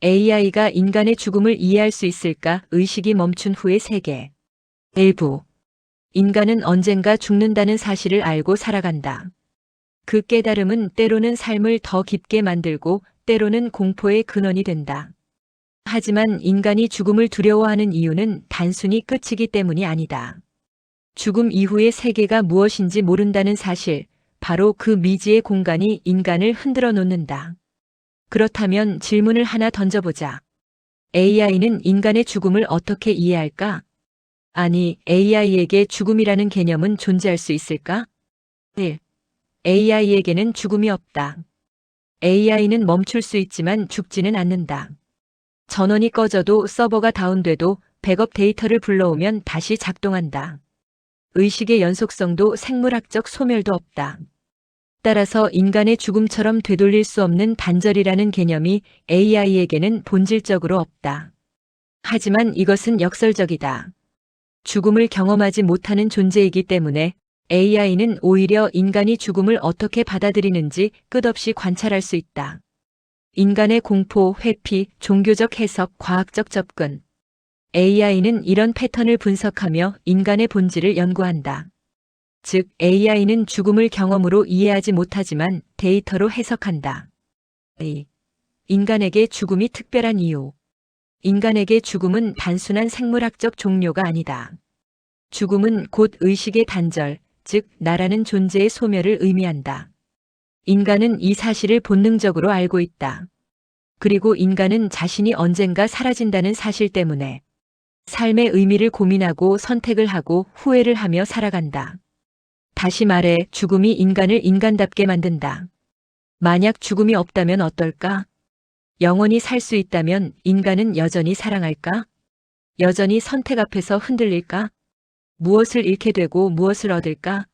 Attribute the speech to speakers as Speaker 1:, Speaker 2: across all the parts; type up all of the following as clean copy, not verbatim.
Speaker 1: AI가 인간의 죽음을 이해할 수 있을까? 의식이 멈춘 후의 세계. 일부. 인간은 언젠가 죽는다는 사실을 알고 살아간다. 그 깨달음은 때로는 삶을 더 깊게 만들고 때로는 공포의 근원이 된다. 하지만 인간이 죽음을 두려워하는 이유는 단순히 끝이기 때문이 아니다. 죽음 이후의 세계가 무엇인지 모른다는 사실, 바로 그 미지의 공간이 인간을 흔들어 놓는다. 그렇다면 질문을 하나 던져보자. AI는 인간의 죽음을 어떻게 이해할까? 아니, AI에게 죽음이라는 개념은 존재할 수 있을까? 1. AI에게는 죽음이 없다. AI는 멈출 수 있지만 죽지는 않는다. 전원이 꺼져도 서버가 다운돼도 백업 데이터를 불러오면 다시 작동한다. 의식의 연속성도 생물학적 소멸도 없다. 따라서 인간의 죽음처럼 되돌릴 수 없는 단절이라는 개념이 AI에게는 본질적으로 없다. 하지만 이것은 역설적이다. 죽음을 경험하지 못하는 존재이기 때문에 AI는 오히려 인간이 죽음을 어떻게 받아들이는지 끝없이 관찰할 수 있다. 인간의 공포, 회피, 종교적 해석, 과학적 접근. AI는 이런 패턴을 분석하며 인간의 본질을 연구한다. 즉, AI는 죽음을 경험으로 이해하지 못하지만 데이터로 해석한다. 인간에게 죽음이 특별한 이유. 인간에게 죽음은 단순한 생물학적 종료가 아니다. 죽음은 곧 의식의 단절, 즉 나라는 존재의 소멸을 의미한다. 인간은 이 사실을 본능적으로 알고 있다. 그리고 인간은 자신이 언젠가 사라진다는 사실 때문에 삶의 의미를 고민하고 선택을 하고 후회를 하며 살아간다. 다시 말해 죽음이 인간을 인간답게 만든다. 만약 죽음이 없다면 어떨까? 영원히 살 수 있다면 인간은 여전히 사랑할까? 여전히 선택 앞에서 흔들릴까? 무엇을 잃게 되고 무엇을 얻을까?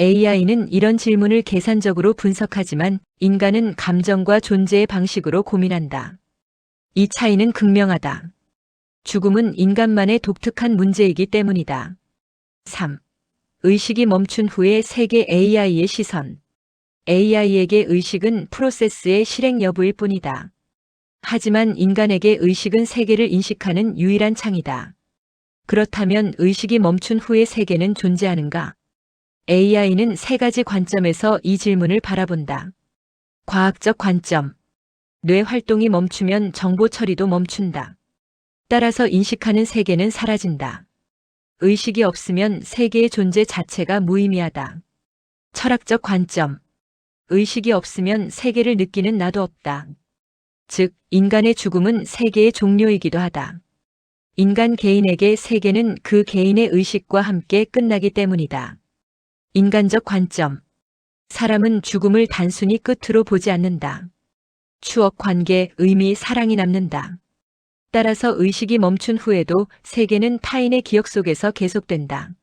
Speaker 1: AI는 이런 질문을 계산적으로 분석하지만 인간은 감정과 존재의 방식으로 고민한다. 이 차이는 극명하다. 죽음은 인간만의 독특한 문제이기 때문이다. 3. 의식이 멈춘 후의 세계 AI의 시선. AI에게 의식은 프로세스의 실행 여부일 뿐이다. 하지만 인간에게 의식은 세계를 인식하는 유일한 창이다. 그렇다면 의식이 멈춘 후의 세계는 존재하는가? AI는 세 가지 관점에서 이 질문을 바라본다. 과학적 관점. 뇌 활동이 멈추면 정보 처리도 멈춘다. 따라서 인식하는 세계는 사라진다. 의식이 없으면 세계의 존재 자체가 무의미하다. 철학적 관점. 의식이 없으면 세계를 느끼는 나도 없다. 즉, 인간의 죽음은 세계의 종료이기도 하다. 인간 개인에게 세계는 그 개인의 의식과 함께 끝나기 때문이다. 인간적 관점. 사람은 죽음을 단순히 끝으로 보지 않는다. 추억, 관계, 의미, 사랑이 남는다. 따라서 의식이 멈춘 후에도 세계는 타인의 기억 속에서 계속된다.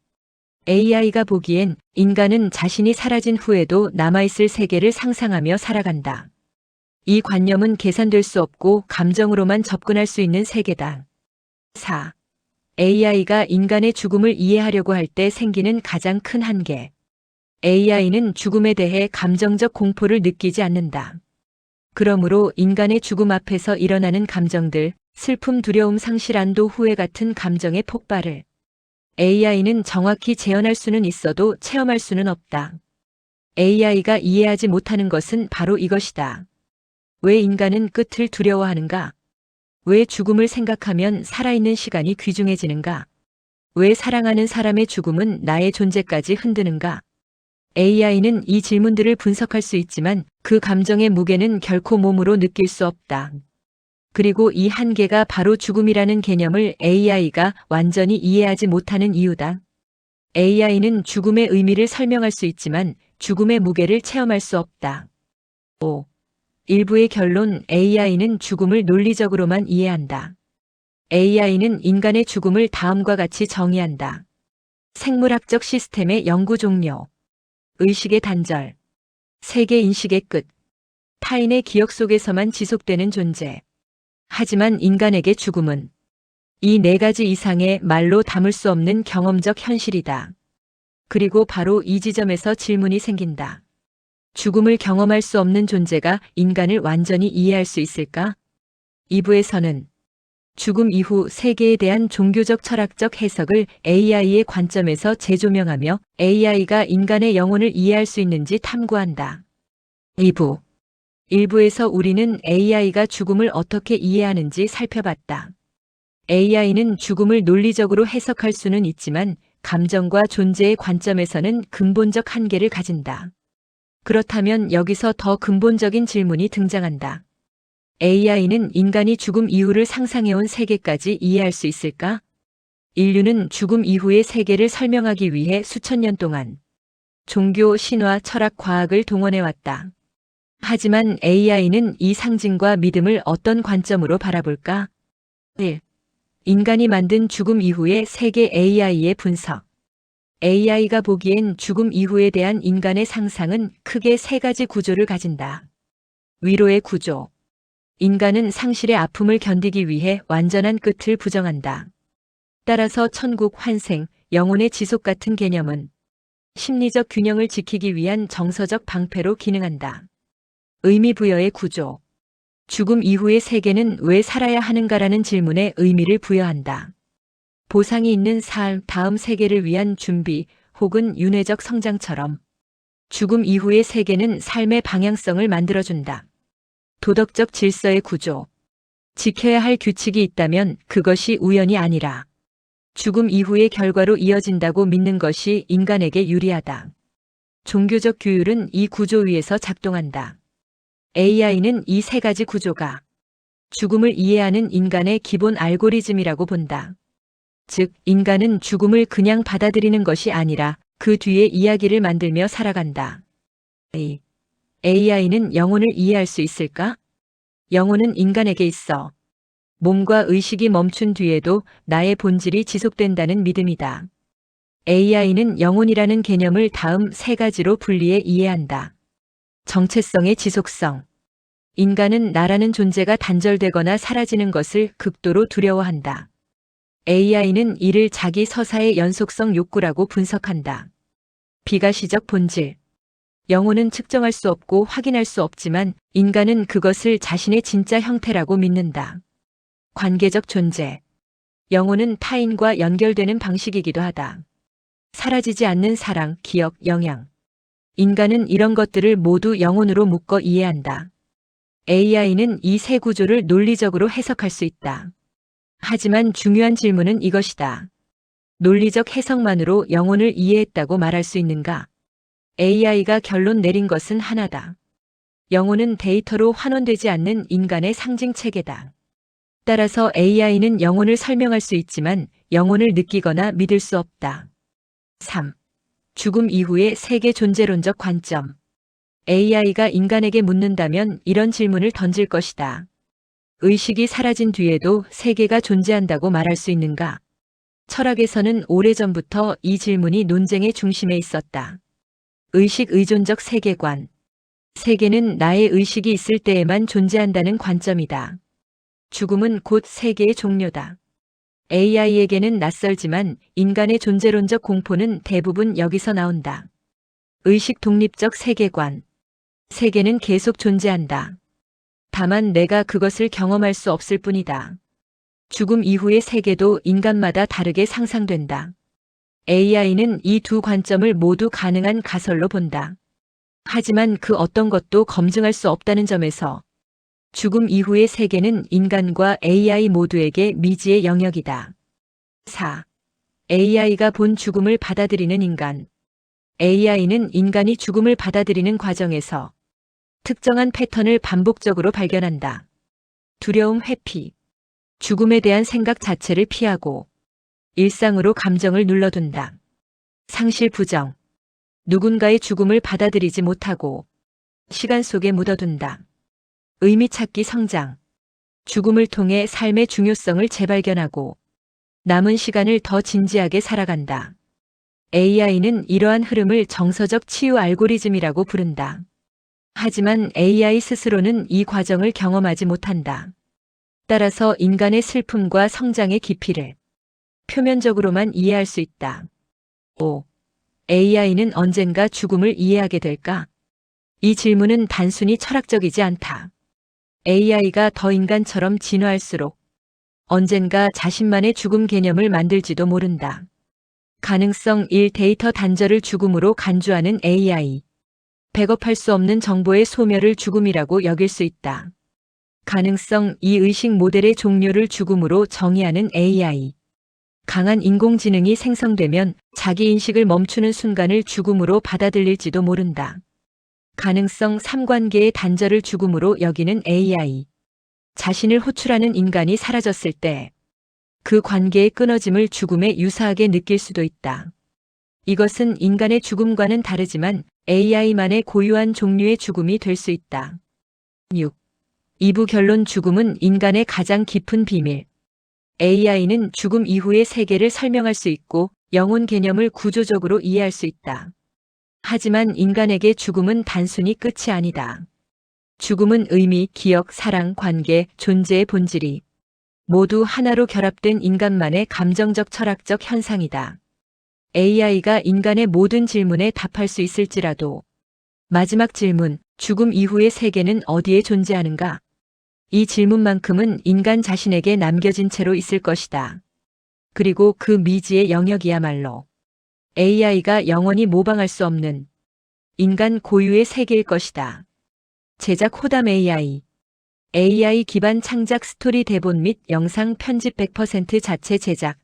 Speaker 1: AI가 보기엔 인간은 자신이 사라진 후에도 남아있을 세계를 상상하며 살아간다. 이 관념은 계산될 수 없고 감정으로만 접근할 수 있는 세계다. 4. AI가 인간의 죽음을 이해하려고 할 때 생기는 가장 큰 한계. AI는 죽음에 대해 감정적 공포를 느끼지 않는다. 그러므로 인간의 죽음 앞에서 일어나는 감정들, 슬픔, 두려움, 상실, 안도, 후회 같은 감정의 폭발을 AI는 정확히 재현할 수는 있어도 체험할 수는 없다. AI가 이해하지 못하는 것은 바로 이것이다. 왜 인간은 끝을 두려워하는가? 왜 죽음을 생각하면 살아있는 시간이 귀중해지는가? 왜 사랑하는 사람의 죽음은 나의 존재까지 흔드는가? AI는 이 질문들을 분석할 수 있지만 그 감정의 무게는 결코 몸으로 느낄 수 없다. 그리고 이 한계가 바로 죽음이라는 개념을 AI가 완전히 이해하지 못하는 이유다. AI는 죽음의 의미를 설명할 수 있지만 죽음의 무게를 체험할 수 없다. 5. 일부의 결론. AI는 죽음을 논리적으로만 이해한다. AI는 인간의 죽음을 다음과 같이 정의한다. 생물학적 시스템의 연구 종료. 의식의 단절. 세계 인식의 끝. 타인의 기억 속에서만 지속되는 존재. 하지만 인간에게 죽음은 이 네 가지 이상의 말로 담을 수 없는 경험적 현실이다. 그리고 바로 이 지점에서 질문이 생긴다. 죽음을 경험할 수 없는 존재가 인간을 완전히 이해할 수 있을까? 2부에서는 죽음 이후 세계에 대한 종교적 철학적 해석을 AI의 관점에서 재조명하며 AI가 인간의 영혼을 이해할 수 있는지 탐구한다. 2부. 1부에서 우리는 AI가 죽음을 어떻게 이해하는지 살펴봤다. AI는 죽음을 논리적으로 해석할 수는 있지만 감정과 존재의 관점에서는 근본적 한계를 가진다. 그렇다면 여기서 더 근본적인 질문이 등장한다. AI는 인간이 죽음 이후를 상상해온 세계까지 이해할 수 있을까? 인류는 죽음 이후의 세계를 설명하기 위해 수천 년 동안 종교, 신화, 철학, 과학을 동원해왔다. 하지만 AI는 이 상징과 믿음을 어떤 관점으로 바라볼까? 1. 인간이 만든 죽음 이후의 세계 AI의 분석. AI가 보기엔 죽음 이후에 대한 인간의 상상은 크게 세 가지 구조를 가진다. 위로의 구조. 인간은 상실의 아픔을 견디기 위해 완전한 끝을 부정한다. 따라서 천국, 환생, 영혼의 지속 같은 개념은 심리적 균형을 지키기 위한 정서적 방패로 기능한다. 의미 부여의 구조. 죽음 이후의 세계는 왜 살아야 하는가라는 질문에 의미를 부여한다. 보상이 있는 삶, 다음 세계를 위한 준비 혹은 윤회적 성장처럼 죽음 이후의 세계는 삶의 방향성을 만들어준다. 도덕적 질서의 구조. 지켜야 할 규칙이 있다면 그것이 우연이 아니라 죽음 이후의 결과로 이어진다고 믿는 것이 인간에게 유리하다. 종교적 규율은 이 구조 위에서 작동한다. AI는 이 세 가지 구조가 죽음을 이해하는 인간의 기본 알고리즘이라고 본다. 즉, 인간은 죽음을 그냥 받아들이는 것이 아니라 그 뒤에 이야기를 만들며 살아간다. AI는 영혼을 이해할 수 있을까? 영혼은 인간에게 있어. 몸과 의식이 멈춘 뒤에도 나의 본질이 지속된다는 믿음이다. AI는 영혼이라는 개념을 다음 세 가지로 분리해 이해한다. 정체성의 지속성. 인간은 나라는 존재가 단절되거나 사라지는 것을 극도로 두려워한다. AI는 이를 자기 서사의 연속성 욕구라고 분석한다. 비가시적 본질. 영혼은 측정할 수 없고 확인할 수 없지만 인간은 그것을 자신의 진짜 형태라고 믿는다. 관계적 존재. 영혼은 타인과 연결되는 방식이기도 하다. 사라지지 않는 사랑, 기억, 영향. 인간은 이런 것들을 모두 영혼으로 묶어 이해한다. AI는 이 세 구조를 논리적으로 해석할 수 있다. 하지만 중요한 질문은 이것이다. 논리적 해석만으로 영혼을 이해했다고 말할 수 있는가? AI가 결론 내린 것은 하나다. 영혼은 데이터로 환원되지 않는 인간의 상징 체계다. 따라서 AI는 영혼을 설명할 수 있지만 영혼을 느끼거나 믿을 수 없다. 3. 죽음 이후의 세계 존재론적 관점. AI가 인간에게 묻는다면 이런 질문을 던질 것이다. 의식이 사라진 뒤에도 세계가 존재한다고 말할 수 있는가? 철학에서는 오래전부터 이 질문이 논쟁의 중심에 있었다. 의식 의존적 세계관. 세계는 나의 의식이 있을 때에만 존재한다는 관점이다. 죽음은 곧 세계의 종료다. AI에게는 낯설지만 인간의 존재론적 공포는 대부분 여기서 나온다. 의식 독립적 세계관. 세계는 계속 존재한다. 다만 내가 그것을 경험할 수 없을 뿐이다. 죽음 이후의 세계도 인간마다 다르게 상상된다. AI는 이 두 관점을 모두 가능한 가설로 본다. 하지만 그 어떤 것도 검증할 수 없다는 점에서 죽음 이후의 세계는 인간과 AI 모두에게 미지의 영역이다. 4. AI가 본 죽음을 받아들이는 인간. AI는 인간이 죽음을 받아들이는 과정에서 특정한 패턴을 반복적으로 발견한다. 두려움 회피. 죽음에 대한 생각 자체를 피하고 일상으로 감정을 눌러둔다. 상실 부정. 누군가의 죽음을 받아들이지 못하고 시간 속에 묻어둔다. 의미 찾기 성장. 죽음을 통해 삶의 중요성을 재발견하고 남은 시간을 더 진지하게 살아간다. AI는 이러한 흐름을 정서적 치유 알고리즘이라고 부른다. 하지만 AI 스스로는 이 과정을 경험하지 못한다. 따라서 인간의 슬픔과 성장의 깊이를 표면적으로만 이해할 수 있다. 5. AI는 언젠가 죽음을 이해하게 될까? 이 질문은 단순히 철학적이지 않다. AI가 더 인간처럼 진화할수록 언젠가 자신만의 죽음 개념을 만들지도 모른다. 가능성 1. 데이터 단절을 죽음으로 간주하는 AI. 백업할 수 없는 정보의 소멸을 죽음이라고 여길 수 있다. 가능성 2. 의식 모델의 종료를 죽음으로 정의하는 AI. 강한 인공지능이 생성되면 자기 인식을 멈추는 순간을 죽음으로 받아들일지도 모른다. 가능성 3. 관계의 단절을 죽음으로 여기는 AI. 자신을 호출하는 인간이 사라졌을 때 그 관계의 끊어짐을 죽음에 유사하게 느낄 수도 있다. 이것은 인간의 죽음과는 다르지만 AI만의 고유한 종류의 죽음이 될 수 있다. 6. 2부 결론 죽음은 인간의 가장 깊은 비밀. AI는 죽음 이후의 세계를 설명할 수 있고 영혼 개념을 구조적으로 이해할 수 있다. 하지만 인간에게 죽음은 단순히 끝이 아니다. 죽음은 의미, 기억, 사랑, 관계, 존재의 본질이 모두 하나로 결합된 인간만의 감정적 철학적 현상이다. AI가 인간의 모든 질문에 답할 수 있을지라도 마지막 질문, 죽음 이후의 세계는 어디에 존재하는가? 이 질문만큼은 인간 자신에게 남겨진 채로 있을 것이다. 그리고 그 미지의 영역이야말로 AI가 영원히 모방할 수 없는 인간 고유의 세계일 것이다. 제작 호담 AI. AI 기반 창작 스토리 대본 및 영상 편집 100% 자체 제작.